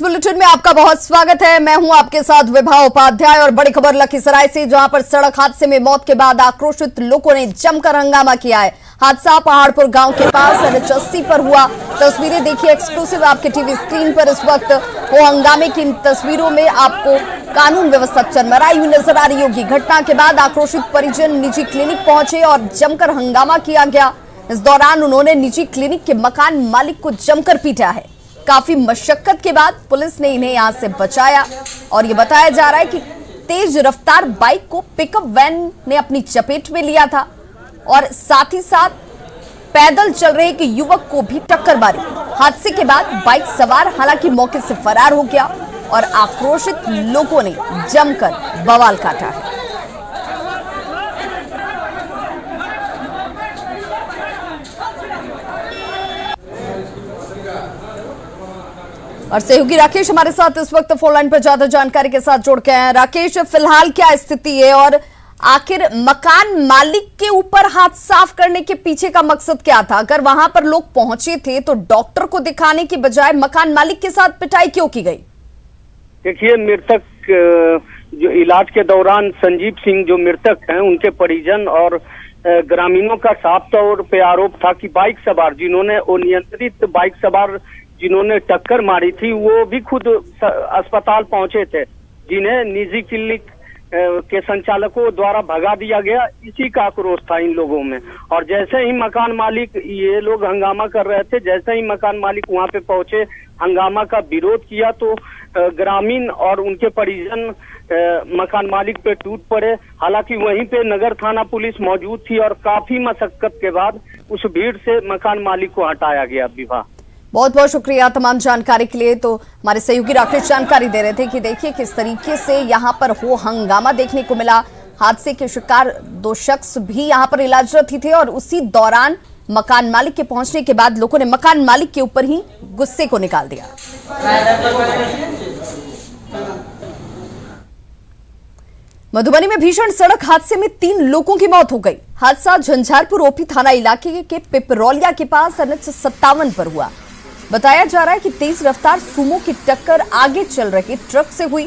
Bulletin में आपका बहुत स्वागत है। मैं हूं आपके साथ विभा उपाध्याय और बड़ी खबर लखीसराय से, जहां पर सड़क हादसे में मौत के बाद आक्रोशित लोगों ने जमकर हंगामा किया है। हादसा पहाड़पुर गांव के पास NH80 पर हुआ। तस्वीरें देखिए एक्सक्लूसिव आपके टीवी स्क्रीन पर। इस वक्त वो हंगामे की इन तस्वीरों में आपको कानून व्यवस्था चरमराई हुई नजर आ रही होगी। घटना के बाद आक्रोशित परिजन निजी क्लिनिक पहुंचे और जमकर हंगामा किया गया। इस दौरान उन्होंने निजी क्लिनिक के मकान मालिक को जमकर पीटा है। काफी मशक्कत के बाद पुलिस ने इन्हें यहां से बचाया और ये बताया जा रहा है कि तेज रफ्तार बाइक को पिकअप वैन ने अपनी चपेट में लिया था और साथ ही साथ पैदल चल रहे एक युवक को भी टक्कर मारी। हादसे के बाद बाइक सवार हालांकि मौके से फरार हो गया और आक्रोशित लोगों ने जमकर बवाल काटा है। और सहयोगी राकेश हमारे साथ इस वक्त फोन लाइन पर ज्यादा जानकारी के साथ जुड़ गए हैं। राकेश, फिलहाल क्या स्थिति है और आखिर मकान मालिक के ऊपर हाथ साफ करने के पीछे का मकसद क्या था? अगर वहां पर लोग पहुंचे थे तो डॉक्टर को दिखाने की बजाय मकान मालिक के साथ पिटाई क्यों की गई? देखिए, मृतक जो इलाज के दौरान संजीव सिंह जो मृतक हैं, उनके परिजन और ग्रामीणों का साफ तौर पे आरोप था कि बाइक सवार जिन्होंने अनियंत्रित बाइक सवार जिन्होंने टक्कर मारी थी, वो भी खुद अस्पताल पहुंचे थे, जिन्हें निजी क्लिनिक के संचालकों द्वारा भगा दिया गया। इसी का आक्रोश था इन लोगों में। और जैसे ही मकान मालिक, ये लोग हंगामा कर रहे थे, जैसे ही मकान मालिक वहां पे पहुंचे, हंगामा का विरोध किया तो ग्रामीण और उनके परिजन मकान मालिक पे टूट पड़े। हालांकि वहीं पे नगर थाना पुलिस मौजूद थी और काफी मशक्कत के बाद उस भीड़ से मकान मालिक को हटाया गया। विवाह, बहुत बहुत शुक्रिया तमाम जानकारी के लिए। तो हमारे सहयोगी राकेश जानकारी दे रहे थे कि देखिए किस तरीके से यहाँ पर हो हंगामा देखने को मिला। हादसे के शिकार दो शख्स भी यहाँ पर इलाजरत ही थे और उसी दौरान मकान मालिक के पहुंचने के बाद लोगों ने मकान मालिक के ऊपर ही गुस्से को निकाल दिया। मधुबनी में भीषण सड़क हादसे में 3 लोगों की मौत हो गई। हादसा झंझारपुर ओपी थाना इलाके के पिपरौलिया के पास NH57 पर हुआ। बताया जा रहा है कि तेज रफ्तार सुमो की टक्कर आगे चल रहे ट्रक से हुई।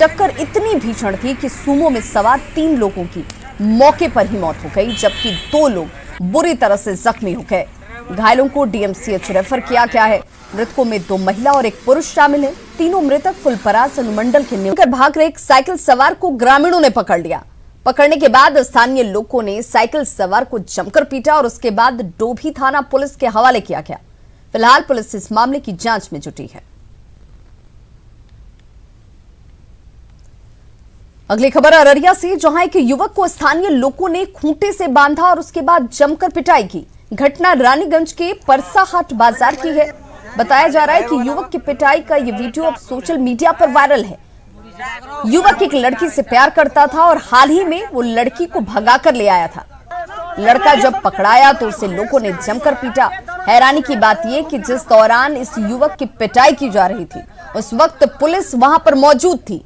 टक्कर इतनी भीषण थी कि सुमो में सवार 3 लोगों की मौके पर ही मौत हो गई, जबकि 2 लोग बुरी तरह से जख्मी हो गए। घायलों को DMCH रेफर किया गया है। मृतकों में 2 महिला और 1 पुरुष शामिल हैं। तीनों मृतक फुलपरास अनुमंडल के निकट भाग रहे एक साइकिल सवार को ग्रामीणों ने पकड़ लिया। पकड़ने के बाद स्थानीय लोगों ने साइकिल सवार को जमकर पीटा और उसके बाद डोभी थाना पुलिस के हवाले किया गया। फिलहाल पुलिस इस मामले की जांच में जुटी है। अगली खबर अररिया से, जहां एक युवक को स्थानीय लोगों ने खूंटे से बांधा और उसके बाद जमकर पिटाई की। घटना रानीगंज के परसाहाट बाजार की है। बताया जा रहा है कि युवक की पिटाई का ये वीडियो अब सोशल मीडिया पर वायरल है। युवक एक लड़की से प्यार करता था और हाल ही में वो लड़की को भगाकर ले आया था। लड़का जब पकड़ाया तो उसे लोगों ने जमकर पीटा। हैरानी की बात यह कि जिस दौरान इस युवक की पिटाई की जा रही थी, उस वक्त पुलिस वहां पर मौजूद थी।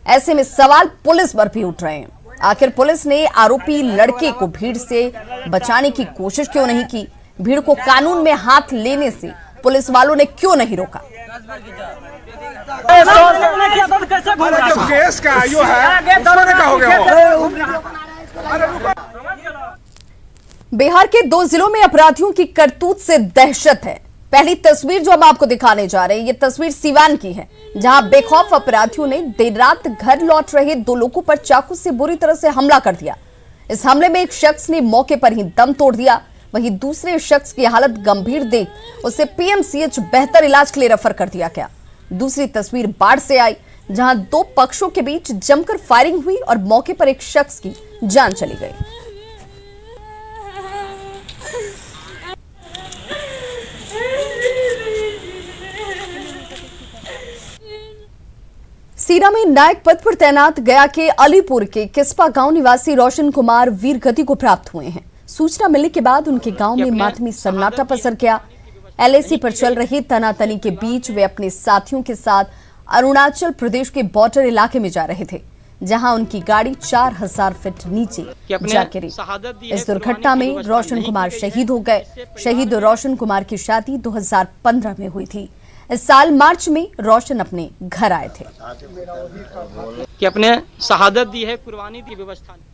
ऐसे में सवाल पुलिस पर भी उठ रहे हैं। आखिर पुलिस ने आरोपी लड़के को भीड़ से बचाने की कोशिश क्यों नहीं की? भीड़ को कानून में हाथ लेने से पुलिस वालों ने क्यों नहीं रोका? केस का आयु है, बिहार के 2 जिलों में अपराधियों की करतूत से दहशत है। पहली तस्वीर जो हम आपको दिखाने जा रहे हैं, ये तस्वीर सीवान की है, जहां बेखौफ अपराधियों ने देर रात घर लौट रहे 2 लोगों पर चाकू से बुरी तरह से हमला कर दिया। इस हमले में एक शख्स ने मौके पर ही दम तोड़ दिया। वहीं दूसरे शख्स की हालत गंभीर देख उसे PMCH बेहतर इलाज के लिए रेफर कर दिया गया। दूसरी तस्वीर बाढ़ से आई, जहां 2 पक्षों के बीच जमकर फायरिंग हुई और मौके पर एक शख्स की जान चली गई। सीरा में नायक पद पर तैनात गया के अलीपुर के किस्पा गांव निवासी रोशन कुमार वीर गति को प्राप्त हुए हैं। सूचना मिलने के बाद उनके गांव में मातमी सन्नाटा पसर गया। LAC पर चल रही तनातनी के बीच वे अपने साथियों के साथ अरुणाचल प्रदेश के बॉर्डर इलाके में जा रहे थे, जहां उनकी गाड़ी 4000 फीट नीचे जा गिरी। इस दुर्घटना में रोशन कुमार शहीद हो गए। शहीद रोशन कुमार की शादी 2015 में हुई थी। इस साल मार्च में रोशन अपने घर आए थे कि अपने शहादत दी है, कुर्बानी दी व्यवस्था ने।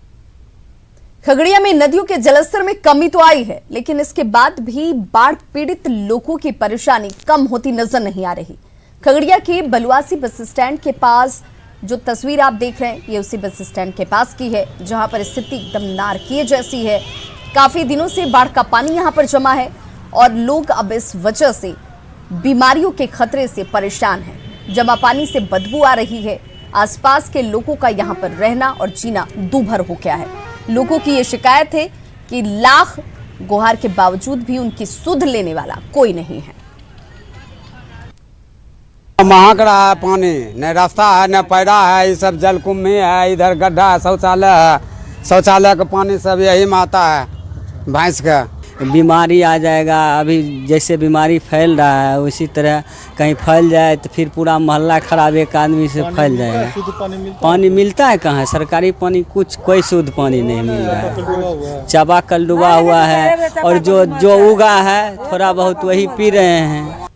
खगड़िया में नदियों के जलस्तर में कमी तो आई है, लेकिन इसके बाद भी बाढ़ पीड़ित लोगों की परेशानी कम होती नजर नहीं आ रही। खगड़िया के बलुआसी बस स्टैंड के पास जो तस्वीर आप देख रहे हैं, ये उसी बस स्टैंड के पास की है, जहां पर स्थिति एकदम नारकीय जैसी है। काफी दिनों से बाढ़ का पानी यहां पर जमा है और लोग अब इस वजह से बीमारियों के खतरे से परेशान हैं। जमा पानी से बदबू आ रही है। आसपास के लोगों का यहां पर रहना और जीना दूभर हो गया है। लोगों की ये शिकायत है कि लाख गुहार के बावजूद भी उनकी सुध लेने वाला कोई नहीं है। महक रहा है पानी, न रास्ता है न पैरा है, ये सब जल कुंभ में है, इधर गड्ढा है, शौचालय है, शौचालय का पानी सब यही में आता है भैंस का। बीमारी आ जाएगा। अभी जैसे बीमारी फैल रहा है उसी तरह कहीं फैल जाए तो फिर पूरा मोहल्ला खराब एक आदमी से फैल जाएगा। पानी मिलता है कहाँ? सरकारी पानी कुछ कोई शुद्ध पानी नहीं मिल रहा है। चापाकल डूबा हुआ है और जो उगा है थोड़ा बहुत वही पी रहे हैं।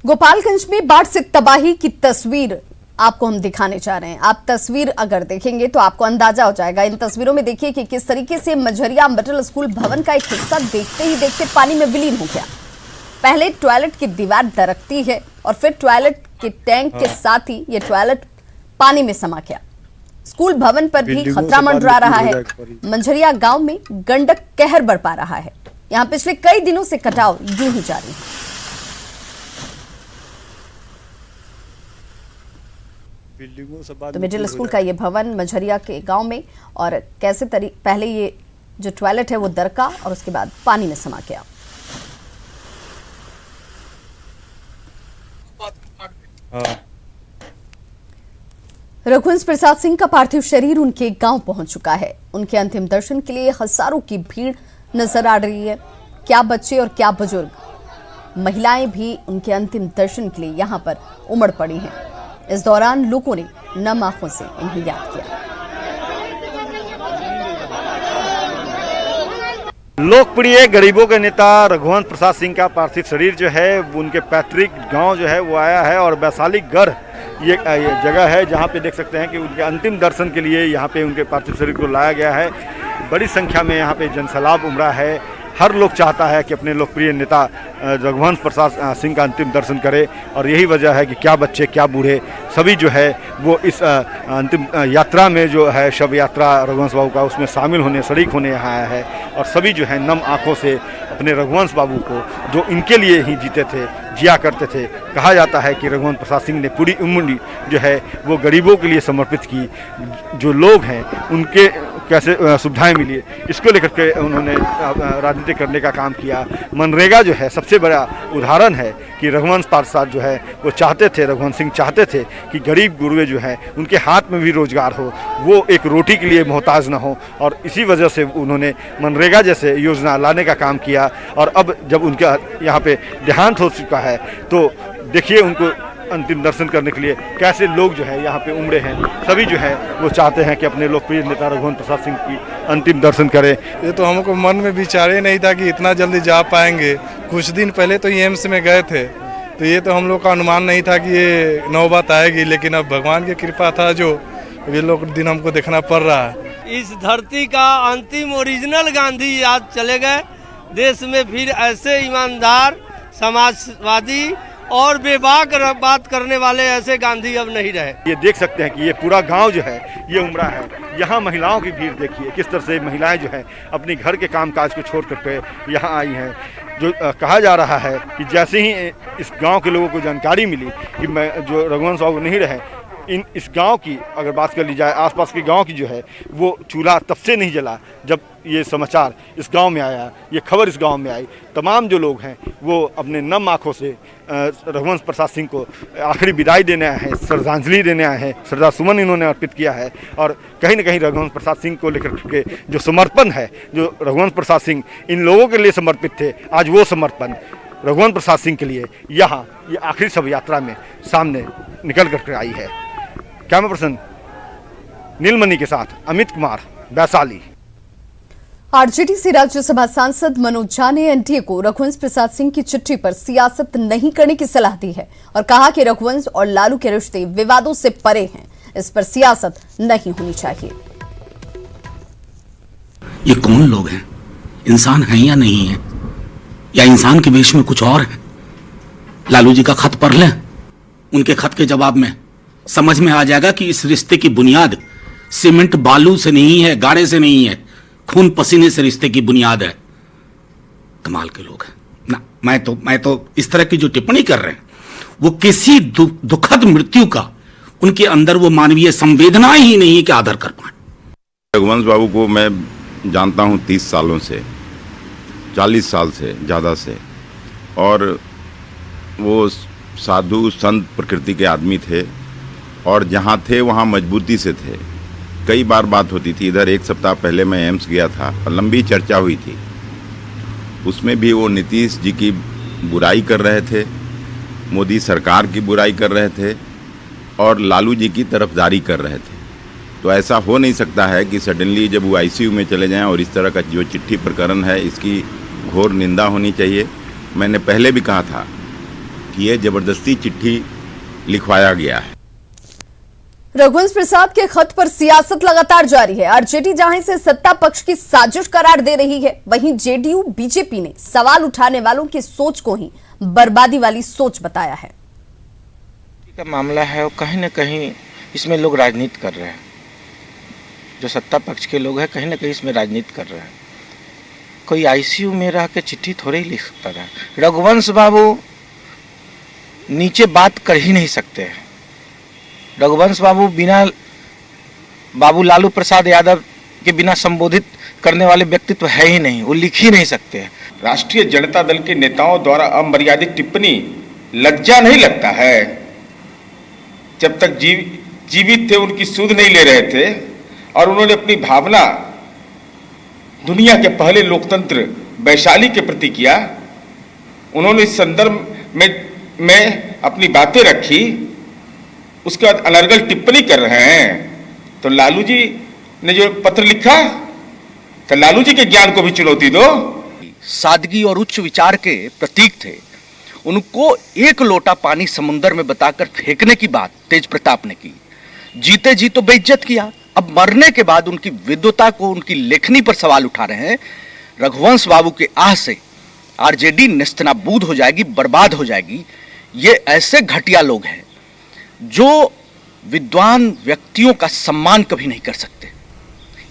गोपालगंज में बाढ़ से तबाही की तस्वीर आपको हम दिखाने जा रहे हैं। आप तस्वीर अगर देखेंगे तो आपको अंदाजा हो जाएगा। इन तस्वीरों में देखिए कि किस तरीके से मझरिया मिडिल स्कूल भवन का एक हिस्सा देखते ही देखते पानी में विलीन हो गया। पहले टॉयलेट की दीवार दरकती है और फिर टॉयलेट के टैंक के साथ ही ये टॉयलेट पानी में समा गया। स्कूल भवन पर भी खतरा मंडरा रहा है। मंझरिया गांव में गंडक कहर बरपा रहा है। यहाँ पिछले कई दिनों से कटाव यूं ही जारी है। तो मिडिल स्कूल का ये भवन मझरिया के गांव में, और कैसे पहले ये जो टॉयलेट है वो दरका और उसके बाद पानी में समा गया। रघुवंश प्रसाद सिंह का पार्थिव शरीर उनके गांव पहुंच चुका है। उनके अंतिम दर्शन के लिए हजारों की भीड़ नजर आ रही है। क्या बच्चे और क्या बुजुर्ग, महिलाएं भी उनके अंतिम दर्शन के लिए यहां पर उमड़ पड़ी हैं। इस दौरान लोगों ने नम आंखों से इन्हें याद किया। लोकप्रिय गरीबों के नेता रघुवंश प्रसाद सिंह का पार्थिव शरीर जो है उनके पैतृक गांव जो है वो आया है और वैशाली गढ़ ये जगह है जहां पे देख सकते हैं कि उनके अंतिम दर्शन के लिए यहां पे उनके पार्थिव शरीर को लाया गया है। बड़ी संख्या में यहां पे जनसैलाब उमड़ा है। हर लोग चाहता है कि अपने लोकप्रिय नेता रघुवंश प्रसाद सिंह का अंतिम दर्शन करे और यही वजह है कि क्या बच्चे क्या बूढ़े सभी जो है वो इस अंतिम यात्रा में जो है शव यात्रा रघुवंश बाबू का उसमें शामिल होने शरीक होने यहाँ आया है। और सभी जो है नम आंखों से अपने रघुवंश बाबू को जो इनके लिए ही जीते थे, जिया करते थे। कहा जाता है कि रघुवंश प्रसाद सिंह ने पूरी उम्र जो है वो गरीबों के लिए समर्पित की। जो लोग हैं उनके कैसे सुविधाएं मिली इसको लेकर के उन्होंने राजनीति करने का काम किया। मनरेगा जो है सबसे बड़ा उदाहरण है कि रघुवंश प्रसाद जो है वो चाहते थे, रघुवंश सिंह चाहते थे कि गरीब गुरबे जो है उनके हाथ में भी रोजगार हो, वो एक रोटी के लिए मोहताज ना हो। और इसी वजह से उन्होंने मनरेगा जैसे योजना लाने का काम किया। और अब जब उनका यहाँ पे देहांत हो चुका है तो देखिए उनको अंतिम दर्शन करने के लिए कैसे लोग जो है यहाँ पे उमड़े हैं। सभी जो है वो चाहते हैं कि अपने लोकप्रिय नेता रघुवंश प्रसाद सिंह की अंतिम दर्शन करें। ये तो हमको मन में विचार ही नहीं था कि इतना जल्दी जा पाएंगे। कुछ दिन पहले तो एम्स में गए थे तो ये तो हम लोग का अनुमान नहीं था कि ये नौबत आएगी, लेकिन अब भगवान की कृपा था जो ये लोग दिन हमको देखना पड़ रहा है। इस धरती का अंतिम ओरिजिनल गांधी आज चले गए। देश में फिर ऐसे ईमानदार, समाजवादी और बेबाक बात करने वाले ऐसे गांधी अब नहीं रहे। ये देख सकते हैं कि ये पूरा गांव जो है ये उमड़ा है। यहाँ महिलाओं की भीड़ देखिए किस तरह से महिलाएं जो है अपने घर के कामकाज को छोड़ करके यहाँ आई हैं। जो कहा जा रहा है कि जैसे ही इस गांव के लोगों को जानकारी मिली कि मैं जो रघुवंश बाबू नहीं रहे, इस गांव की अगर बात कर ली जाए, आसपास के गांव की जो है वो चूल्हा तब से नहीं जला जब ये समाचार इस गांव में आया, ये खबर इस गांव में आई। तमाम जो लोग हैं वो अपने नम आँखों से रघुवंश प्रसाद सिंह को आखिरी विदाई देने आए हैं, श्रद्धांजलि देने आए हैं, श्रद्धा सुमन इन्होंने अर्पित किया है। और कहीं ना कहीं रघुवंश प्रसाद सिंह को लेकर के जो समर्पण है, जो रघुवंश प्रसाद सिंह इन लोगों के लिए समर्पित थे, आज वो समर्पण रघुवंश प्रसाद सिंह के लिए यहाँ ये आखिरी शव यात्रा में सामने निकल कर आई है। कैमरा पर्सन नीलमणि के साथ अमित कुमार, वैशाली। आरजेडी से राज्यसभा सांसद मनोज झा ने एनडीए को रघुवंश प्रसाद सिंह की चिट्ठी पर सियासत नहीं करने की सलाह दी है और कहा कि रघुवंश और लालू के रिश्ते विवादों से परे हैं, इस पर सियासत नहीं होनी चाहिए। ये कौन लोग हैं? इंसान हैं या नहीं है, या इंसान के वेश में कुछ और है? लालू जी का खत पढ़ लें, उनके खत के जवाब में समझ में आ जाएगा कि इस रिश्ते की बुनियाद सीमेंट बालू से नहीं है, गाड़े से नहीं है, खून पसीने से रिश्ते की बुनियाद है। कमाल के लोग हैं ना। मैं तो इस तरह की जो टिप्पणी कर रहे हैं वो किसी दुखद मृत्यु का उनके अंदर वो मानवीय संवेदना ही नहीं कि आदर कर पाए। रघुवंश बाबू को मैं जानता हूं 30 सालों से, 40 साल से ज़्यादा से, और वो साधु संत प्रकृति के आदमी थे और जहां थे वहां मजबूती से थे। कई बार बात होती थी। इधर एक सप्ताह पहले मैं एम्स गया था और लंबी चर्चा हुई थी। उसमें भी वो नीतीश जी की बुराई कर रहे थे, मोदी सरकार की बुराई कर रहे थे और लालू जी की तरफदारी कर रहे थे। तो ऐसा हो नहीं सकता है कि सडनली जब वो आईसीयू में चले जाएं और इस तरह का जो चिट्ठी प्रकरण है इसकी घोर निंदा होनी चाहिए। मैंने पहले भी कहा था कि ये जबरदस्ती चिट्ठी लिखवाया गया है। रघुवंश प्रसाद के खत पर सियासत लगातार जारी है। आरजेडी जहां इसे सत्ता पक्ष की साजिश करार दे रही है, वहीं जेडीयू बीजेपी ने सवाल उठाने वालों की सोच को ही बर्बादी वाली सोच बताया है। का मामला है और कहीं न कहीं इसमें लोग राजनीति कर रहे हैं। जो सत्ता पक्ष के लोग हैं कहीं न कहीं इसमें राजनीति कर रहे हैं। कोई आईसीयू में रह के चिट्ठी थोड़े ही लिख सकता था। रघुवंश बाबू नीचे बात कर ही नहीं सकते हैं। रघुवंश बाबू बिना बाबू लालू प्रसाद यादव के बिना संबोधित करने वाले व्यक्तित्व है ही नहीं, वो लिख ही नहीं सकते हैं। राष्ट्रीय जनता दल के नेताओं द्वारा अमर्यादित टिप्पणी लज्जा नहीं लगता है? जब तक जीवित थे उनकी सुध नहीं ले रहे थे और उन्होंने अपनी भावना दुनिया के पहले लोकतंत्र वैशाली के प्रति किया। उन्होंने इस संदर्भ में अपनी बातें रखी, उसके बाद अनर्गल टिप्पणी कर रहे हैं। तो लालू जी ने जो पत्र लिखा, तो लालू जी के ज्ञान को भी चुनौती दो। सादगी और उच्च विचार के प्रतीक थे। उनको एक लोटा पानी समुद्र में बताकर फेंकने की बात तेज प्रताप ने की। जीते जी तो बेइज्जत किया, अब मरने के बाद उनकी विद्वता को, उनकी लेखनी पर सवाल उठा रहे हैं। रघुवंश बाबू के आह से आरजेडी नेस्तनाबूद हो जाएगी, बर्बाद हो जाएगी। ये ऐसे घटिया लोग हैं जो विद्वान व्यक्तियों का सम्मान कभी नहीं कर सकते।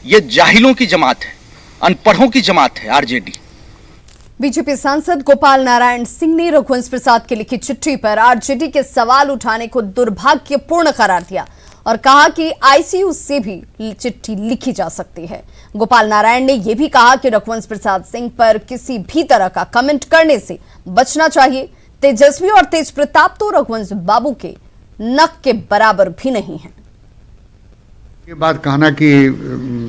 ये जाहिलों की जमात है, अनपढ़ों की जमात है आरजेडी। बीजेपी सांसद गोपाल नारायण सिंह ने रघुवंश प्रसाद की लिखी चिट्ठी पर आरजेडी के सवाल उठाने को दुर्भाग्यपूर्ण करार दिया और कहा कि आईसीयू से भी चिट्ठी लिखी जा सकती है। गोपाल नारायण ने यह भी कहा कि रघुवंश प्रसाद सिंह पर किसी भी तरह का कमेंट करने से बचना चाहिए। तेजस्वी और तेज प्रताप तो रघुवंश बाबू के नक के बराबर भी नहीं है। ये बात कहना कि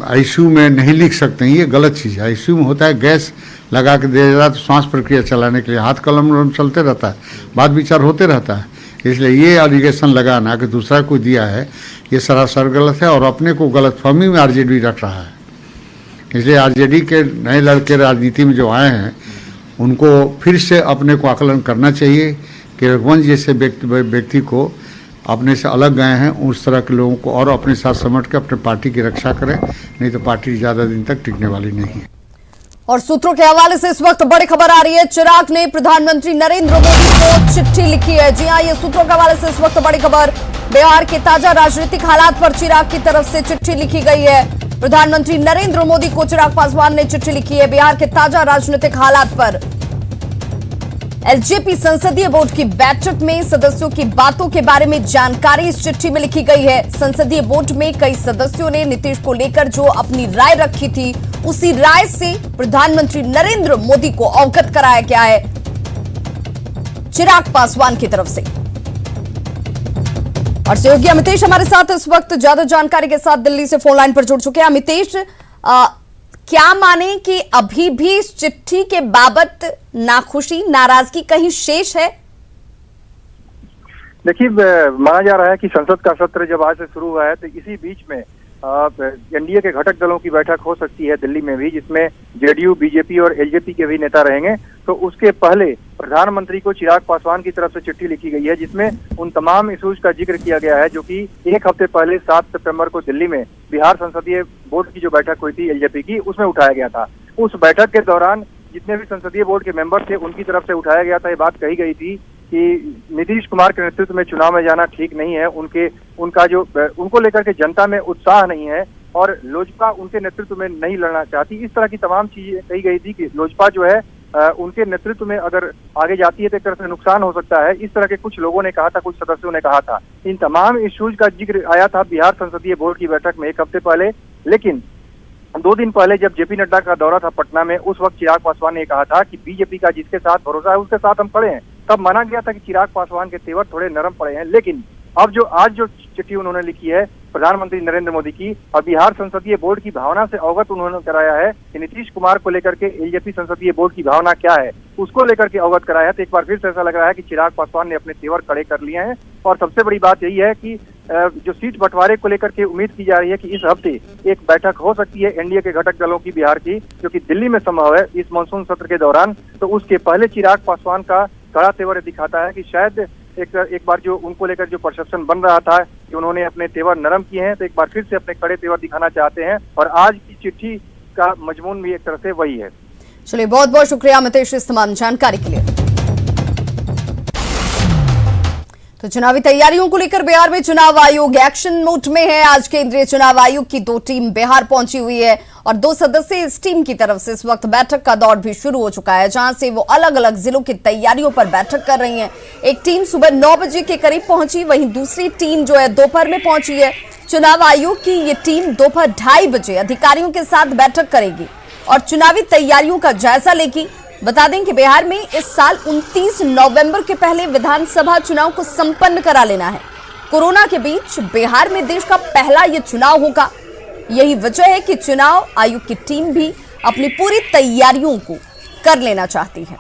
आईसीयू में नहीं लिख सकते हैं, ये गलत चीज़ है। आईसीयू में होता है गैस लगा के दिया जाता है तो श्वास प्रक्रिया चलाने के लिए, हाथ कलम चलते रहता है, बात विचार होते रहता है। इसलिए ये एलिगेशन लगाना कि दूसरा कोई दिया है, ये सरासर गलत है और अपने को गलतफहमी में आरजेडी रख रहा है। इसलिए आरजेडी के नए लड़के राजनीति में जो आए हैं उनको फिर से अपने को आकलन करना चाहिए कि रघुवंश जैसे व्यक्ति को अपने से अलग गए हैं, उस तरह के लोगों को और अपने साथ समेट के अपने पार्टी की रक्षा करें, नहीं तो पार्टी ज़्यादा दिन तक टिकने वाली नहीं है। और सूत्रों के हवाले से इस वक्त बड़ी खबर आ रही है। चिराग ने प्रधानमंत्री नरेंद्र मोदी को चिट्ठी लिखी है। जी हां, ये सूत्रों के हवाले से इस वक्त बड़ी खबर। बिहार के ताजा राजनीतिक हालात पर चिराग की तरफ से चिट्ठी लिखी गई है। प्रधानमंत्री नरेंद्र मोदी को चिराग पासवान ने चिट्ठी लिखी है बिहार के ताजा राजनीतिक हालात पर। एलजेपी संसदीय बोर्ड की बैठक में सदस्यों की बातों के बारे में जानकारी इस चिट्ठी में लिखी गई है। संसदीय बोर्ड में कई सदस्यों ने नीतीश को लेकर जो अपनी राय रखी थी, उसी राय से प्रधानमंत्री नरेंद्र मोदी को अवगत कराया गया है चिराग पासवान की तरफ से। और सहयोगी अमितेश हमारे साथ इस वक्त ज्यादा जानकारी के साथ दिल्ली से फोन लाइन पर जुड़ चुके हैं। अमितेश, क्या माने कि अभी भी इस चिट्ठी के बाबत नाखुशी, नाराजगी कहीं शेष है? देखिए, माना जा रहा है कि संसद का सत्र जब आज से शुरू हुआ है तो इसी बीच में एनडीए के घटक दलों की बैठक हो सकती है दिल्ली में भी, जिसमें जेडीयू, बीजेपी और एलजेपी के भी नेता रहेंगे। तो उसके पहले प्रधानमंत्री को चिराग पासवान की तरफ से चिट्ठी लिखी गई है, जिसमें उन तमाम इश्यूज का जिक्र किया गया है जो कि एक हफ्ते पहले 7 सितंबर को दिल्ली में बिहार संसदीय बोर्ड की जो बैठक हुई थी एलजेपी की, उसमें उठाया गया था। उस बैठक के दौरान जितने भी संसदीय बोर्ड के मेंबर थे उनकी तरफ से उठाया गया था, ये बात कही गई थी कि नीतीश कुमार के नेतृत्व में चुनाव में जाना ठीक नहीं है, उनको लेकर के जनता में उत्साह नहीं है और लोजपा उनके नेतृत्व में नहीं लड़ना चाहती। इस तरह की तमाम चीजें कही गई थी कि लोजपा जो है उनके नेतृत्व में अगर आगे जाती है तो एक तरह से नुकसान हो सकता है। इस तरह के कुछ लोगों ने कहा था, कुछ सदस्यों ने कहा था। इन तमाम इश्यूज का जिक्र आया था बिहार संसदीय बोर्ड की बैठक में एक हफ्ते पहले, लेकिन 2 दिन पहले जब जेपी नड्डा का दौरा था पटना में, उस वक्त चिराग पासवान ने कहा था कि बीजेपी का जिसके साथ भरोसा है उसके साथ हम खड़े हैं। तब माना गया था कि चिराग पासवान के तेवर थोड़े नरम पड़े हैं, लेकिन अब आज जो चिट्ठी उन्होंने लिखी है प्रधानमंत्री नरेंद्र मोदी की और बिहार संसदीय बोर्ड की भावना से अवगत उन्होंने कराया है कि नीतीश कुमार को लेकर के एलजेपी संसदीय बोर्ड की भावना क्या है, उसको लेकर के अवगत कराया है। तो एक बार फिर से ऐसा लग रहा है कि चिराग पासवान ने अपने तेवर खड़े कर लिए हैं। और सबसे बड़ी बात यही है कि जो सीट बंटवारे को लेकर के उम्मीद की जा रही है कि इस हफ्ते एक बैठक हो सकती है एनडीए के घटक दलों की बिहार की, जो कि दिल्ली में संभव है इस मानसून सत्र के दौरान। तो उसके पहले चिराग पासवान का कड़ा तेवर दिखाता है कि शायद एक बार जो उनको लेकर जो परसेप्शन बन रहा था कि उन्होंने अपने तेवर नरम किए हैं, तो एक बार फिर से अपने कड़े तेवर दिखाना चाहते हैं। और आज की चिट्ठी का मजमून भी एक तरह से वही है। चलिए, बहुत बहुत शुक्रिया मितेश इस तमाम जानकारी के लिए। तो चुनावी तैयारियों को लेकर बिहार में चुनाव आयोग एक्शन मोड में है। आज केंद्रीय चुनाव आयोग की 2 टीम बिहार पहुंची हुई है और 2 सदस्यीय इस टीम की तरफ से इस वक्त बैठक का दौर भी शुरू हो चुका है, जहां से वो अलग अलग जिलों की तैयारियों पर बैठक कर रही हैं। एक टीम सुबह 9 बजे के करीब पहुंची, वहीं दूसरी टीम जो है दोपहर में पहुंची है। चुनाव आयोग की ये टीम दोपहर 2:30 बजे अधिकारियों के साथ बैठक करेगी और चुनावी तैयारियों का जायजा लेगी। बता दें कि बिहार में इस साल 29 नवंबर के पहले विधानसभा चुनाव को संपन्न करा लेना है। कोरोना के बीच बिहार में देश का पहला ये चुनाव होगा। यही वजह है कि चुनाव आयोग की टीम भी अपनी पूरी तैयारियों को कर लेना चाहती है।